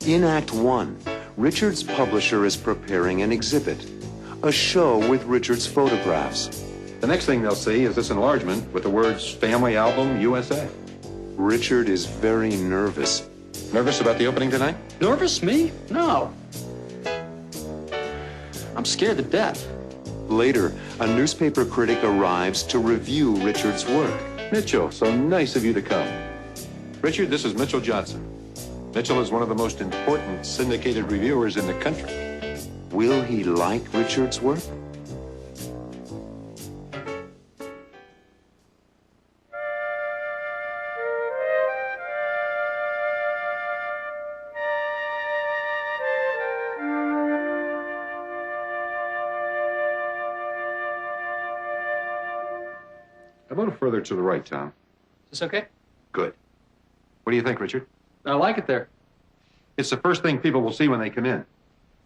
In Act 1, Richard's publisher is preparing an exhibit, a show with Richard's photographs. The next thing they'll see is this enlargement with the words Family Album USA. Richard is very nervous. Nervous about the opening tonight? Nervous? Me? No. I'm scared to death. Later, a newspaper critic arrives to review Richard's work. Mitchell, so nice of you to come. Richard, this is Mitchell Johnson. Mitchell is one of the most important syndicated reviewers in the country. Will he like Richard's work? A little further to the right, Tom. Is this okay? Good. What do you think, Richard? I like it there. It's the first thing people will see when they come in.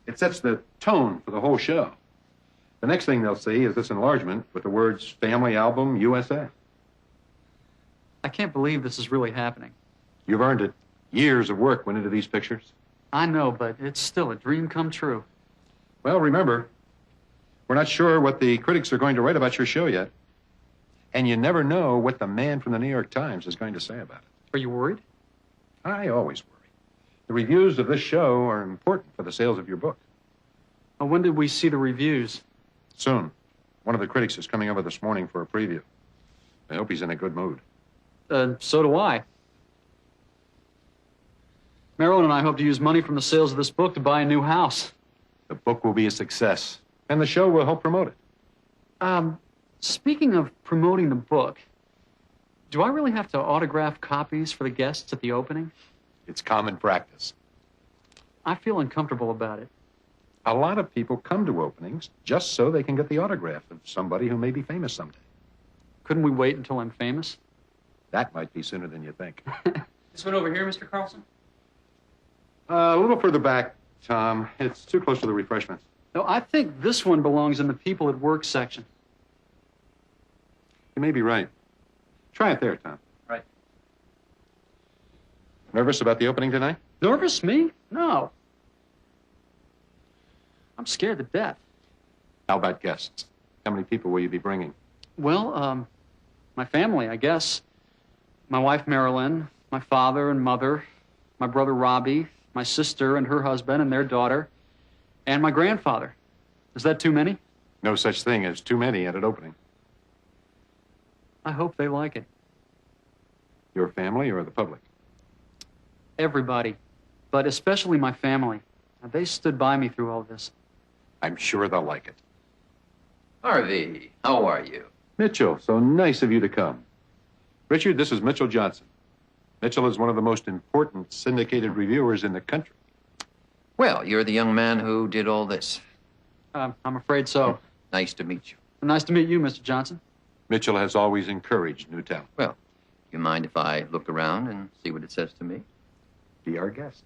It sets the tone for the whole show. The next thing they'll see is this enlargement with the words Family Album USA. I can't believe this is really happening. You've earned it. Years of work went into these pictures. I know, but it's still a dream come true. Well, remember, we're not sure what the critics are going to write about your show yet. And you never know what the man from the New York Times is going to say about it. Are you worried? I always worry. The reviews of this show are important for the sales of your book. Well, when did we see the reviews? Soon. One of the critics is coming over this morning for a preview. I hope he's in a good mood. So do I. Marilyn and I hope to use money from the sales of this book to buy a new house. The book will be a success, and the show will help promote it. Speaking of promoting the book, do I really have to autograph copies for the guests at the opening? It's common practice. I feel uncomfortable about it. A lot of people come to openings just so they can get the autograph of somebody who may be famous someday. Couldn't we wait until I'm famous? That might be sooner than you think. This one over here, Mr. Carlson? A little further back, Tom. It's too close to the refreshments. No, I think this one belongs in the People at Work section. You may be right. Try it there, Tom. Right. Nervous about the opening tonight? Nervous? Me? No. I'm scared to death. How about guests? How many people will you be bringing? Well, my family, I guess. My wife, Marilyn, my father and mother, my brother, Robbie, my sister and her husband and their daughter, and my grandfather. Is that too many? No such thing as too many at an opening. I hope they like it. Your family or the public? Everybody, but especially my family. They stood by me through all this. I'm sure they'll like it. Harvey, how are you? Mitchell, so nice of you to come. Richard, this is Mitchell Johnson. Mitchell is one of the most important syndicated reviewers in the country. Well, you're the young man who did all this. I'm afraid so. Nice to meet you. Nice to meet you, Mr. Johnson. Mitchell has always encouraged new talent. Well, do you mind if I look around and see what it says to me? Be our guest.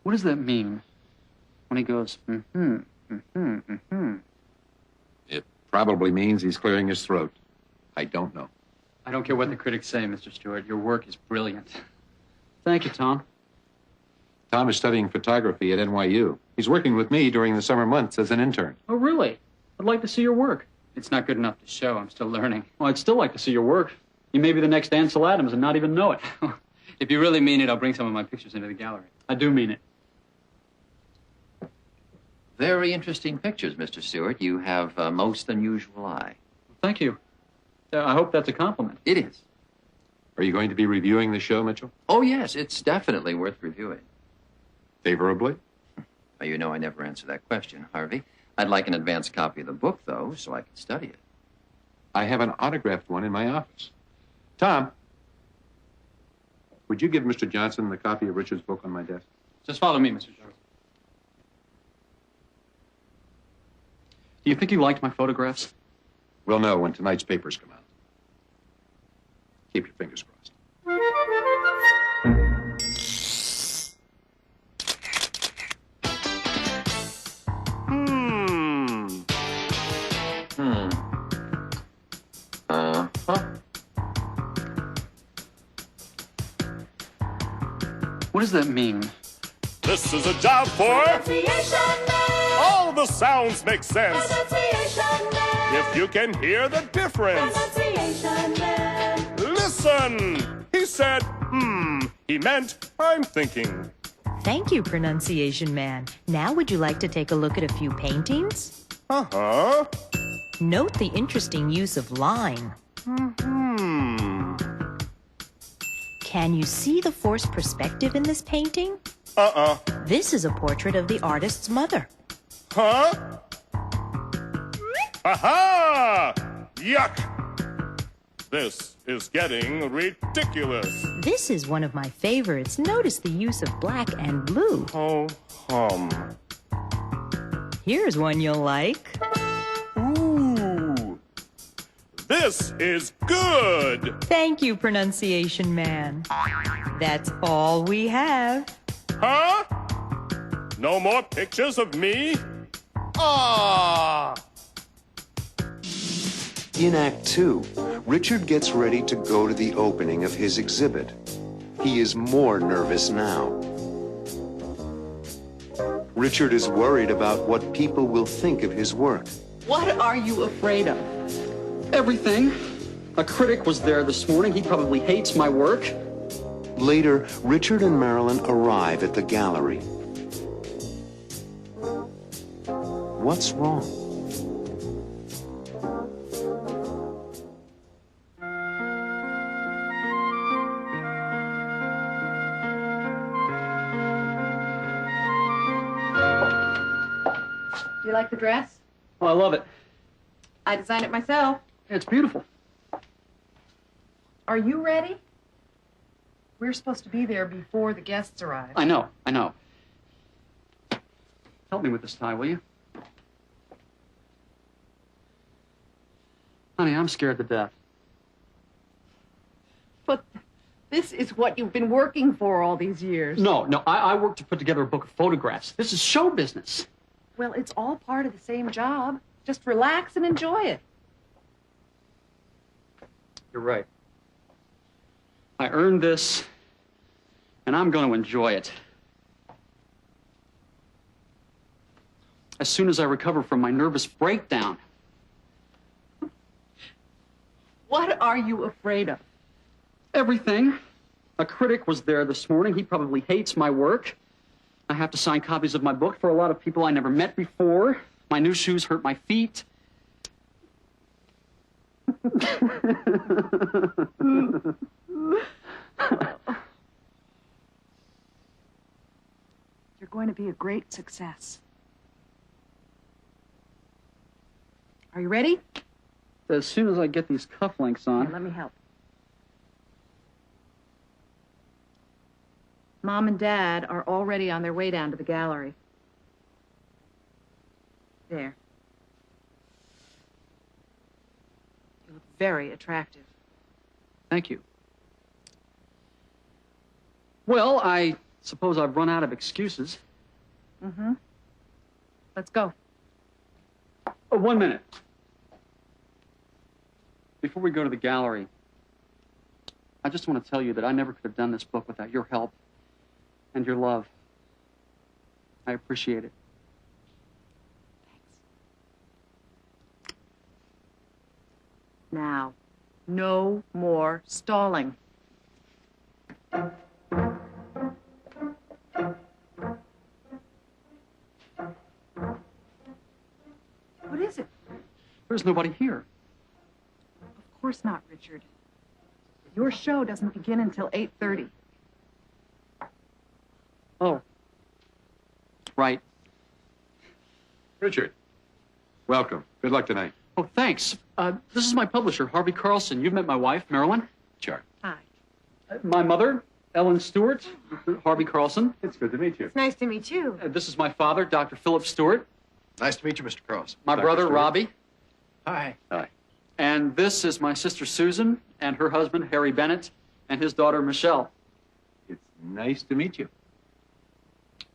What does that mean when he goes, It probably means he's clearing his throat. I don't know. I don't care what the critics say, Mr. Stewart. Your work is brilliant. Thank you, Tom. Tom is studying photography at NYU. He's working with me during the summer months as an intern. Oh, really? I'd like to see your work. It's not good enough to show. I'm still learning. Well, I'd still like to see your work. You may be the next Ansel Adams and not even know it. If you really mean it, I'll bring some of my pictures into the gallery. I do mean it. Very interesting pictures, Mr. Stewart. You have a most unusual eye. Thank you. I hope that's a compliment. It is. Are you going to be reviewing the show, Mitchell? Oh, yes, it's definitely worth reviewing. Favorably? Well, you know I never answer that question, Harvey. I'd like an advance copy of the book, though, so I can study it. I have an autographed one in my office. Tom, would you give Mr. Johnson the copy of Richard's book on my desk? Just follow me, Mr. Jones. Do you think you liked my photographs? We'll know when tonight's papers come out. Keep your fingers crossed. What does that mean? This is a job for all the sounds make sense. If you can hear the difference. Listen! He said, He meant, I'm thinking. Thank you, Pronunciation Man. Now would you like to take a look at a few paintings? Uh-huh. Note the interesting use of line. Can you see the forced perspective in this painting? This is a portrait of the artist's mother. Huh? Aha! Yuck! This is getting ridiculous. This is one of my favorites. Notice the use of black and blue. Oh, Here's one you'll like. Ooh. This is good. Thank you, Pronunciation Man. That's all we have. Huh? No more pictures of me? Ah! In Act 2, Richard gets ready to go to the opening of his exhibit. He is more nervous now. Richard is worried about what people will think of his work. What are you afraid of? Everything. A critic was there this morning. He probably hates my work. Later, Richard and Marilyn arrive at the gallery. What's wrong? Do you like the dress? Oh, I love it. I designed it myself. It's beautiful. Are you ready? We're supposed to be there before the guests arrive. I know. Help me with this tie, will you? Honey, I'm scared to death. But this is what you've been working for all these years. No, I worked to put together a book of photographs. This is show business. Well, it's all part of the same job. Just relax and enjoy it. You're right. I earned this, and I'm going to enjoy it. As soon as I recover from my nervous breakdown. What are you afraid of? Everything. A critic was there this morning. He probably hates my work. I have to sign copies of my book for a lot of people I never met before. My new shoes hurt my feet. You're going to be a great success. Are you ready? As soon as I get these cufflinks on. Here, let me help. Mom and Dad are already on their way down to the gallery. There. You look very attractive. Thank you. Well, I suppose I've run out of excuses. Let's go. Oh, 1 minute. Before we go to the gallery, I just want to tell you that I never could have done this book without your help and your love. I appreciate it. Now, no more stalling. There's nobody here. Of course not, Richard. Your show doesn't begin until 8:30. Oh. Right. Richard, welcome. Good luck tonight. Oh, thanks. This is my publisher, Harvey Carlson. You've met my wife, Marilyn. Sure. Hi. My mother, Ellen Stewart, Harvey Carlson. It's good to meet you. It's nice to meet you. This is my father, Dr. Philip Stewart. Nice to meet you, Mr. Carlson. My Dr. brother, Stewart. Robbie. Hi. Hi. And this is my sister, Susan, and her husband, Harry Bennett, and his daughter, Michelle. It's nice to meet you.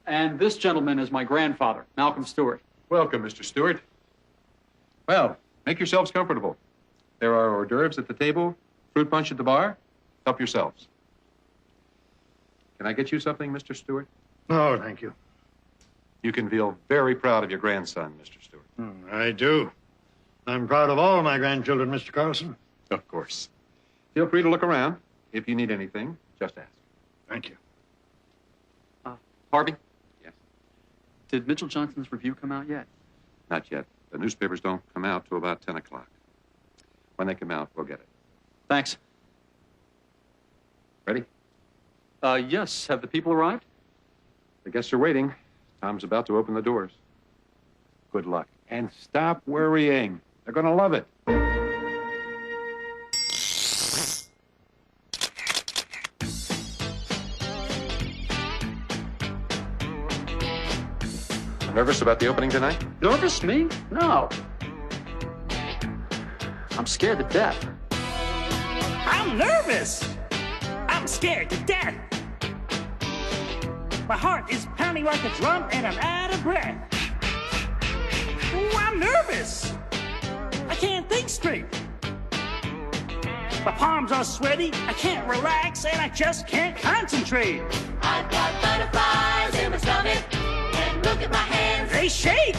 And this gentleman is my grandfather, Malcolm Stewart. Welcome, Mr. Stewart. Well, make yourselves comfortable. There are hors d'oeuvres at the table, fruit punch at the bar. Help yourselves. Can I get you something, Mr. Stewart? Oh, thank you. You can feel very proud of your grandson, Mr. Stewart. I do. I'm proud of all my grandchildren, Mr. Carlson. Of course. Feel free to look around. If you need anything, just ask. Thank you. Harvey? Yes? Did Mitchell Johnson's review come out yet? Not yet. The newspapers don't come out till about 10 o'clock. When they come out, we'll get it. Thanks. Ready? Yes. Have the people arrived? The guests are waiting. Tom's about to open the doors. Good luck. And stop worrying. They're going to love it. Nervous about the opening tonight? Nervous, me? No. I'm scared to death. I'm nervous. I'm scared to death. My heart is pounding like a drum and I'm out of breath. Ooh, I'm nervous. I can't think straight. My palms are sweaty, I can't relax, and I just can't concentrate. I've got butterflies in my stomach, and look at my hands. They shake.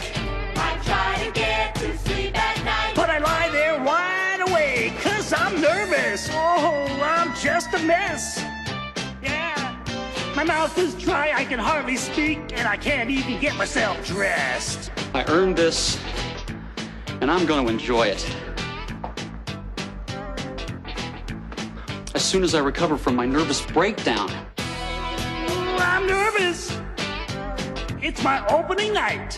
I try to get to sleep at night, But I lie there wide awake, 'cause I'm nervous. Oh, I'm just a mess. Yeah. My mouth is dry, I can hardly speak, and I can't even get myself dressed. I earned this, and I'm going to enjoy it. As soon as I recover from my nervous breakdown. Ooh, I'm nervous. It's my opening night.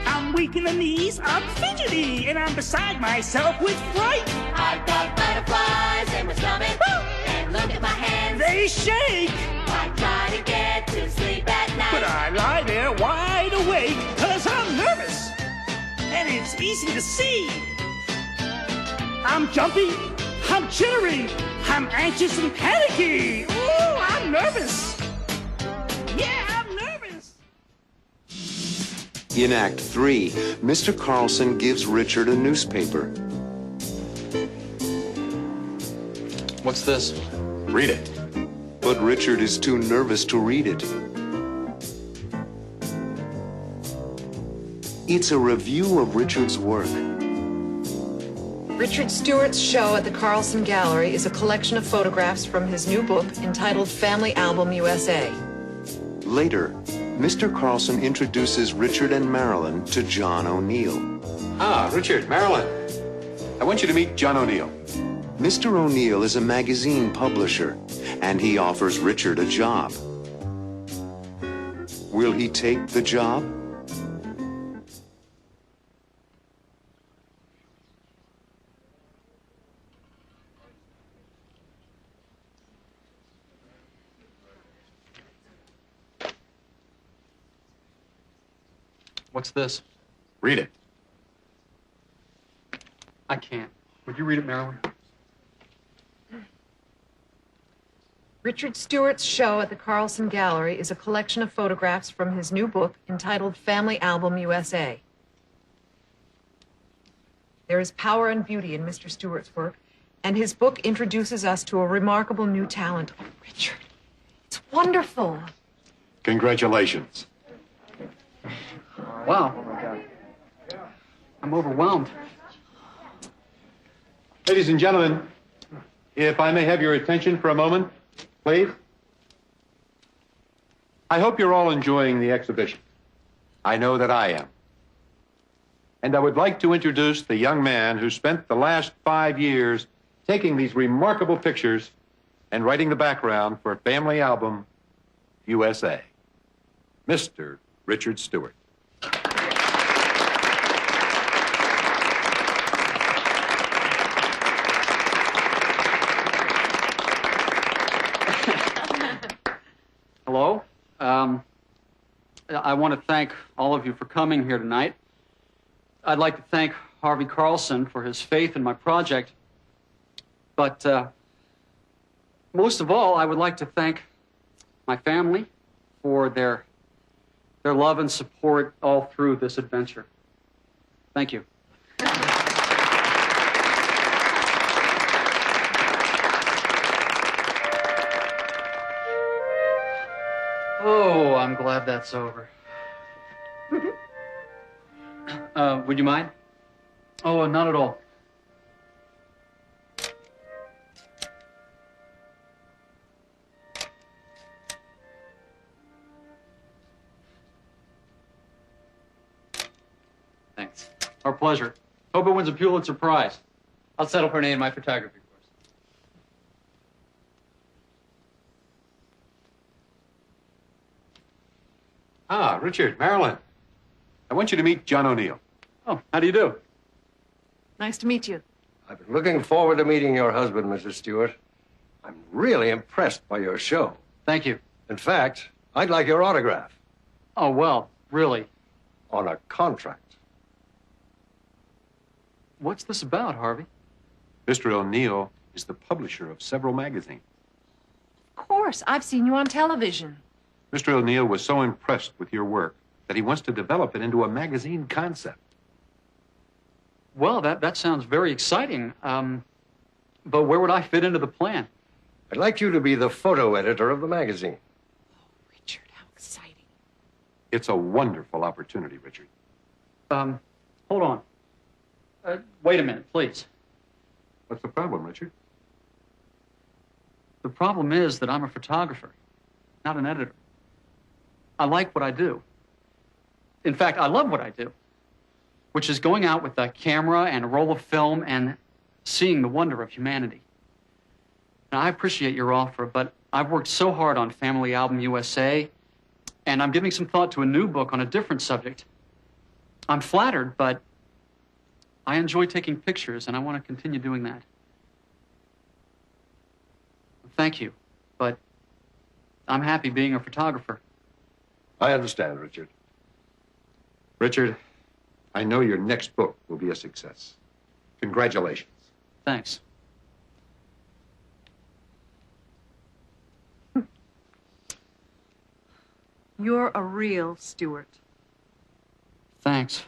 I'm weak in the knees, I'm fidgety, and I'm beside myself with fright. I've got butterflies in my stomach, and look at my hands. They shake. I try to get to sleep at night, But I lie there wide awake, 'cause I'm nervous. And it's easy to see. I'm jumpy, I'm jittery, I'm anxious and panicky. Ooh, I'm nervous. Yeah, I'm nervous. In Act 3, Mr. Carlson gives Richard a newspaper. What's this? Read it. But Richard is too nervous to read it. It's a review of Richard's work. Richard Stewart's show at the Carlson Gallery is a collection of photographs from his new book entitled Family Album USA. Later, Mr. Carlson introduces Richard and Marilyn to John O'Neill. Ah, Richard, Marilyn. I want you to meet John O'Neill. Mr. O'Neill is a magazine publisher, and he offers Richard a job. Will he take the job? What's this? Read it. I can't. Would you read it, Marilyn? Richard Stewart's show at the Carlson Gallery is a collection of photographs from his new book entitled Family Album USA. There is power and beauty in Mr. Stewart's work, and his book introduces us to a remarkable new talent. Oh, Richard, it's wonderful. Congratulations. Wow. I'm overwhelmed. Ladies and gentlemen, if I may have your attention for a moment, please. I hope you're all enjoying the exhibition. I know that I am. And I would like to introduce the young man who spent the last 5 years taking these remarkable pictures and writing the background for Family Album USA, Mr. Richard Stewart. Hello. I want to thank all of you for coming here tonight. I'd like to thank Harvey Carlson for his faith in my project. But most of all, I would like to thank my family for their love and support all through this adventure. Thank you. Oh, I'm glad that's over. Would you mind? Oh, not at all. Thanks. Our pleasure. Hope it wins a Pulitzer Prize. I'll settle for an A in my photography course. Ah, Richard, Marilyn. I want you to meet John O'Neill. Oh, how do you do? Nice to meet you. I've been looking forward to meeting your husband, Mrs. Stewart. I'm really impressed by your show. Thank you. In fact, I'd like your autograph. Oh, well, really? On a contract. What's this about, Harvey? Mr. O'Neill is the publisher of several magazines. Of course, I've seen you on television. Mr. O'Neill was so impressed with your work that he wants to develop it into a magazine concept. Well, that sounds very exciting. But where would I fit into the plan? I'd like you to be the photo editor of the magazine. Oh, Richard, how exciting. It's a wonderful opportunity, Richard. Hold on. Wait a minute, please. What's the problem, Richard? The problem is that I'm a photographer, not an editor. I like what I do. In fact, I love what I do, which is going out with a camera and a roll of film and seeing the wonder of humanity. Now, I appreciate your offer, but I've worked so hard on Family Album USA, and I'm giving some thought to a new book on a different subject. I'm flattered, but I enjoy taking pictures, and I want to continue doing that. Thank you, but I'm happy being a photographer. I understand, Richard. Richard, I know your next book will be a success. Congratulations. Thanks. You're a real Stewart. Thanks.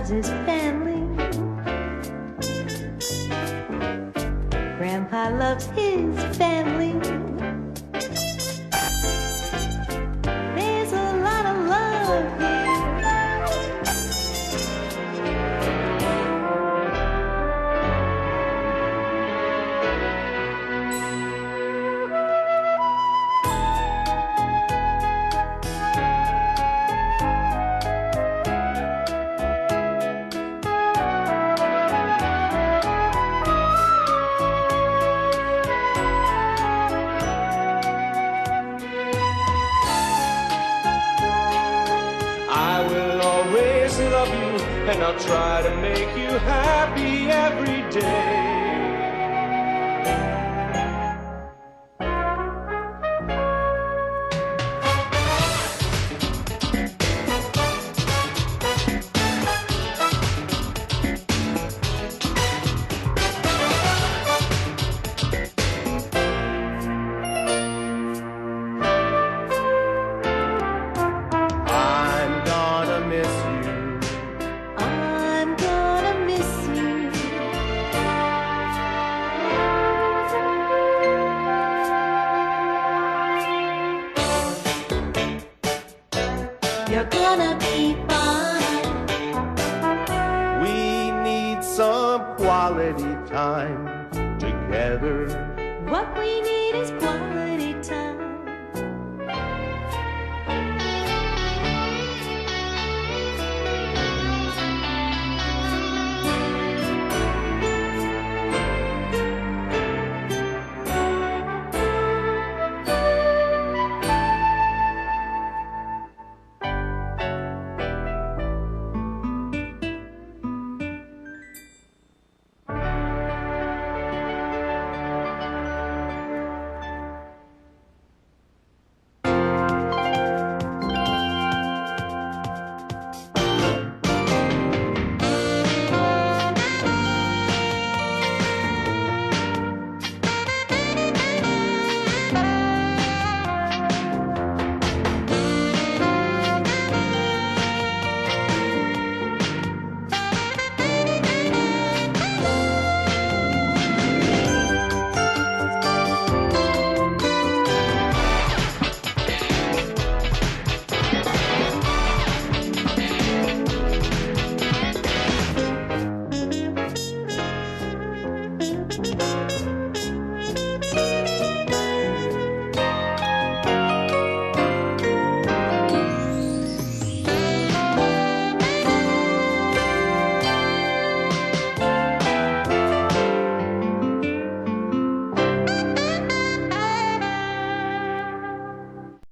His family. Grandpa loves his family. There's a lot of love here. and I'll try to make you happy every day. You're gonna be fine. We need some quality time together. What we need is quiet.